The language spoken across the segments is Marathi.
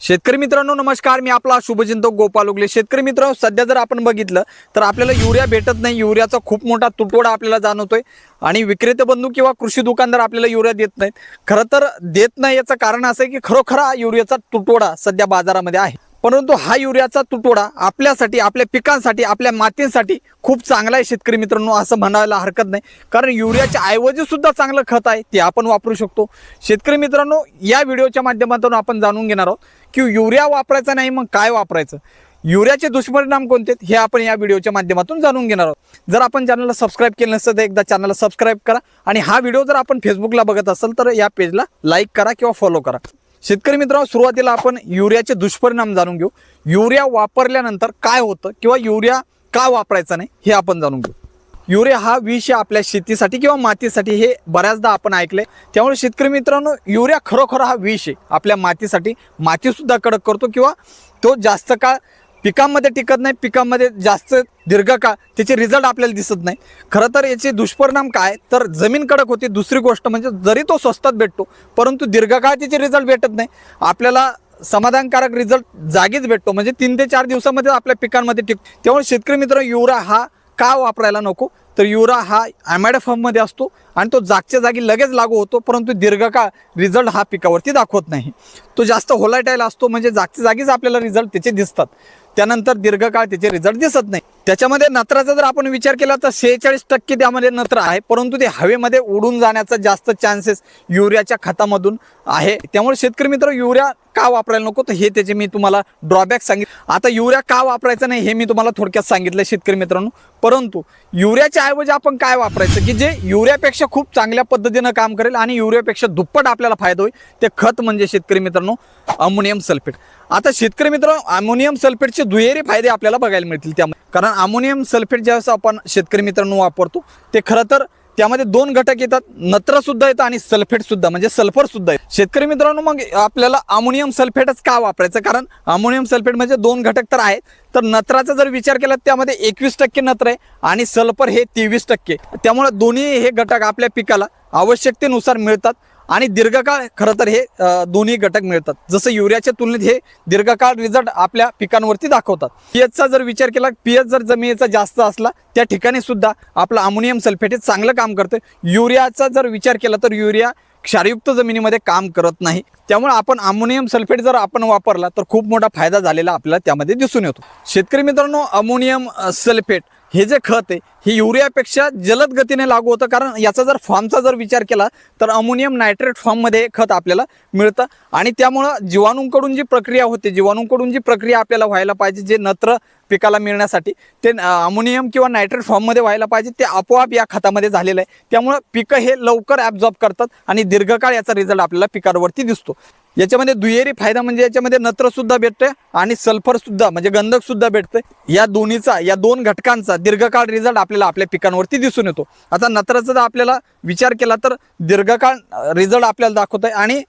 शेतकरी मित्रांनो नमस्कार, मी आपला शुभचिंतक गोपाल उगले। शेतकरी मित्रांनो, सध्या जर आपण बघितलं तर आपल्याला युरिया भेटत नाही। युरियाचा खूप मोठा तुटवडा आपल्याला जाणवतोय आणि विक्रेते बंधू किंवा कृषी दुकानदार आपल्याला युरिया देत नाहीत। खरं तर देत नाही याचं कारण असं आहे की खरोखर युरियाचा तुटवडा सध्या बाजारामध्ये आहे। परंतु हा युरियाचा तुटवडा आपल्यासाठी, आपल्या पिकांसाठी, आपल्या मातींसाठी खूप चांगला आहे शेतकरी मित्रांनो, असं म्हणायला हरकत नाही। कारण युरियाच्या ऐवजी सुद्धा चांगलं खत आहे, ते आपण वापरू शकतो। शेतकरी मित्रांनो, या व्हिडिओच्या माध्यमातून आपण जाणून घेणार आहोत की युरिया वापरायचा नाही मग काय वापरायचं, युरियाचे दुष्परिणाम कोणते हे आपण या व्हिडिओच्या माध्यमातून जाणून घेणार आहोत। जर आपण चॅनलला सबस्क्राईब केलं नसेल तर एकदा चॅनलला सबस्क्राईब करा आणि हा व्हिडिओ जर आपण फेसबुकला बघत असाल तर या पेजला लाईक करा किंवा फॉलो करा। शेतकरी मित्रांनो, सुरुवातीला आपण युरियाचे दुष्परिणाम जाणून घेऊ। युरिया वापरल्यानंतर काय होतं किंवा युरिया का वापरायचा नाही हे आपण जाणून घेऊ। युरिया हा विष आहे आपल्या शेतीसाठी किंवा मातीसाठी, हे बऱ्याचदा आपण ऐकले। त्यामुळे शेतकरी मित्रांनो, युरिया खरोखर हा विष आहे आपल्या मातीसाठी। माती सुद्धा कडक करतो किंवा तो जास्त काळ पिकांमध्ये टिकत नाही, पिकांमध्ये जास्त दीर्घकाळ त्याचे रिझल्ट आपल्याला दिसत नाही। खरं तर याचे दुष्परिणाम काय, तर जमीन कडक होते। दुसरी गोष्ट म्हणजे जरी तो स्वस्तात भेटतो परंतु दीर्घकाळ त्याचे रिझल्ट भेटत नाही आपल्याला। समाधानकारक रिझल्ट जागीच भेटतो, म्हणजे 3 ते 4 दिवसामध्ये आपल्या पिकांमध्ये टिकतो। त्यामुळे शेतकरी मित्र, युरिया हा का वापरायला नको, तर युरिया हा ॲमायडा फॉर्ममध्ये असतो आणि तो जागच्या जागी लगेच लागू होतो, परंतु दीर्घकाळ रिझल्ट हा पिकावरती दाखवत नाही। तो जास्त होलाटाईल असतो, म्हणजे जागच्या जागीच आपल्याला रिझल्ट त्याचे दिसतात, त्यानंतर दीर्घकाळ त्याचे रिझल्ट दिसत नाही। त्याच्यामध्ये नत्राचा जर आपण विचार केला तर 46% त्यामध्ये नत्र आहे, परंतु ते हवेमध्ये उडून जाण्याचा जास्त चान्सेस युरियाच्या खतामधून आहे। त्यामुळे शेतकरी मित्र, युरिया का वापरायला नको, तर हे त्याचे मी तुम्हाला ड्रॉबॅक सांगितले। आता युरिया का वापरायचं नाही हे मी तुम्हाला थोडक्यात सांगितलं शेतकरी मित्रांनो। परंतु युरियाच्या ऐवजी आपण काय वापरायचं की जे युरियापेक्षा खूप चांगल्या पद्धतीनं काम करेल आणि युरियापेक्षा दुप्पट आपल्याला फायदा होईल, ते खत म्हणजे शेतकरी मित्रांनो अमोनियम सल्फेट। आता शेतकरी मित्र, अमोनियम सल्फेटचे दुहेरी फायदे आपल्याला बघायला मिळतील त्यामध्ये। कारण अमोनियम सल्फेट ज्यावेळेस आपण शेतकरी मित्रांनो वापरतो ते खरं तर त्यामध्ये 2 घटक येतात, नत्र सुद्धा येतं आणि सल्फेट सुद्धा, म्हणजे सल्फर सुद्धा येतं। शेतकरी मित्रांनो, मग आपल्याला अमोनियम सल्फेटच का वापरायचं, कारण अमोनियम सल्फेट म्हणजे 2 घटक तर आहेत। तर नत्राचा जर विचार केला त्यामध्ये 21% नत्र आहे आणि सल्फर हे 23%। त्यामुळे दोन्ही हे घटक आपल्या पिकाला आवश्यकतेनुसार मिळतात आणि दीर्घकाळ खरं तर हे दोन्ही घटक मिळतात। जसं युरियाच्या तुलनेत हे दीर्घकाळ रिझल्ट आपल्या पिकांवरती दाखवतात। पीएचचा जर विचार केला, पीएच जर जमिनीचा जास्त असला त्या ठिकाणी सुद्धा आपलं अमोनियम सल्फेट हे चांगलं काम करतं। युरियाचा जर विचार केला तर युरिया क्षारयुक्त जमिनीमध्ये काम करत नाही। त्यामुळे आपण अमोनियम सल्फेट जर आपण वापरला तर खूप मोठा फायदा झालेला आपल्याला त्यामध्ये दिसून येतो। शेतकरी मित्रांनो, अमोनियम सल्फेट हे जे खत आहे हे युरियापेक्षा जलद गतीने लागू होतं। कारण याचा जर फॉर्मचा जर विचार केला तर अमोनियम नायट्रेट फॉर्ममध्ये खत आपल्याला मिळतं आणि त्यामुळं जीवाणूंकडून जी प्रक्रिया होते, जीवाणूंकडून जी प्रक्रिया आपल्याला व्हायला पाहिजे, जे नत्र पिकाला मिळण्यासाठी ते अमोनियम किंवा नायट्रेट फॉर्ममध्ये व्हायला पाहिजे, ते आपोआप या खतामध्ये झालेलं आहे। त्यामुळं पिकं हे लवकर ॲब्झॉर्ब करतात आणि दीर्घकाळ याचा रिझल्ट आपल्याला पिकांवरती दिसतो। याच्यामध्ये दुहेरी फायदा म्हणजे याच्यामध्ये नत्र सुद्धा भेटतोय आणि सल्फर सुद्धा म्हणजे गंधक सुद्धा भेटतोय। या दोन्हीचा, या 2 घटकांचा दीर्घकाळ रिझल्ट आपल्याला आपल्या पिकांवरती दिसून येतो। आता नत्राचा जर आपल्याला विचार केला तर दीर्घकाळ रिझल्ट आपल्याला दाखवत आहे आणि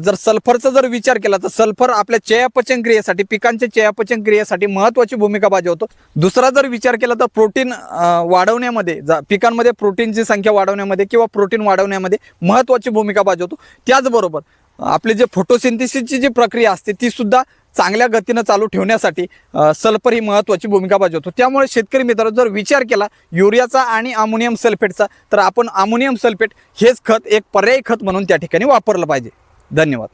जर सल्फरचा जर विचार केला तर सल्फर आपल्या चयापचन क्रियेसाठी, पिकांच्या चयापचन क्रियेसाठी महत्त्वाची भूमिका बजावतो। दुसरा जर विचार केला तर प्रोटीन वाढवण्यामध्ये, पिकांमध्ये प्रोटीनची संख्या वाढवण्यामध्ये किंवा प्रोटीन वाढवण्यामध्ये महत्त्वाची भूमिका बजावतो। त्याचबरोबर आपली जे फोटोसिंथेसिसची जी प्रक्रिया असते ती सुद्धा चांगल्या गतीनं चालू ठेवण्यासाठी सल्फर ही महत्त्वाची भूमिका बजावतो। त्यामुळे शेतकरी मित्रांनो, जर विचार केला युरियाचा आणि अमोनियम सल्फेटचा तर आपण अमोनियम सल्फेट हेच खत एक पर्यायी खत म्हणून त्या ठिकाणी वापरलं पाहिजे। धन्यवाद।